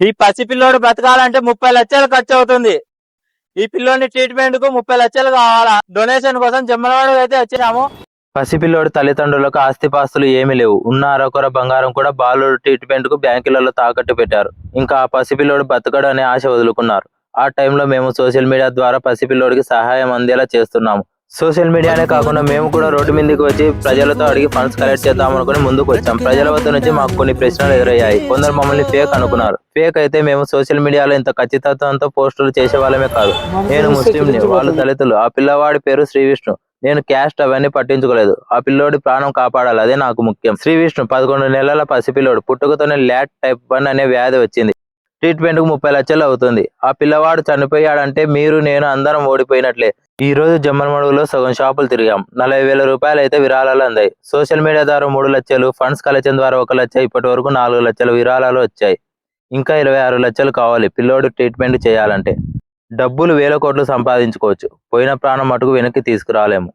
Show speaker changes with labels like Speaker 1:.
Speaker 1: ఈ పసి పిల్లోడు బ్రతకాలంటే 30 లక్షలు ఖర్చు అవుతుంది. ఈ పిల్లోని ట్రీట్మెంట్ కు 30 లక్షలు కావాలా? డొనేషన్ కోసం జమ్మలవాడ అయితే వచ్చినాము. పసిపిల్లోడి తల్లిదండ్రులకు ఆస్తిపాస్తులు ఏమీ లేవు. ఉన్న అరకొర బంగారం కూడా బాలుడు ట్రీట్మెంట్ కు బ్యాంకులలో తాకట్టు పెట్టారు. ఇంకా ఆ పసిపిల్లోడు బతకడు అనే ఆశ వదులుకున్నారు. ఆ టైంలో మేము సోషల్ మీడియా ద్వారా పసిపిల్లోడికి సహాయం అందేలా చేస్తున్నాము. సోషల్ మీడియానే కాకుండా మేము కూడా రోడ్డు మీదకి వచ్చి ప్రజలతో అడిగి ఫండ్స్ కలెక్ట్ చేద్దాం అనుకుని ముందుకు వచ్చాం. ప్రజల వద్ద నుంచి మాకు కొన్ని ప్రశ్నలు ఎదురయ్యాయి. కొందరు మమ్మల్ని ఫేక్ అనుకున్నారు. ఫేక్ అయితే మేము సోషల్ మీడియాలో ఇంత ఖచ్చితత్వంతో పోస్టులు చేసే వాళ్ళమే కాదు. నేను ముస్లింని, వాళ్ళు దళితులు. ఆ పిల్లవాడి పేరు శ్రీ విష్ణు. నేను క్యాస్ట్ అవన్నీ పట్టించుకోలేదు. ఆ పిల్లోడి ప్రాణం కాపాడాలి, అదే నాకు ముఖ్యం. శ్రీ విష్ణు 11 నెలల పసిపిల్లోడు. పుట్టుకతోనే ల్యాట్ టైప్ 1 అనే వ్యాధి వచ్చింది. ట్రీట్మెంట్ కు 30 లక్షలు అవుతుంది. ఆ పిల్లవాడు చనిపోయాడంటే మీరు నేను అందరం ఓడిపోయినట్లే. ఈ రోజు జమ్మలమడుగులో సగం షాపులు తిరిగాం. 40,000 రూపాయలు అయితే విరాళాలు అందాయి. సోషల్ మీడియా ద్వారా 3 లక్షలు, ఫండ్స్ కలెక్షన్ ద్వారా 1 లక్ష, ఇప్పటి వరకు 4 లక్షల విరాళాలు వచ్చాయి. ఇంకా 26 లక్షలు కావాలి పిల్లోడు ట్రీట్మెంట్ చేయాలంటే. డబ్బులు వేల కోట్లు సంపాదించుకోవచ్చు, పోయిన ప్రాణం మటుకు వెనక్కి తీసుకురాలేము.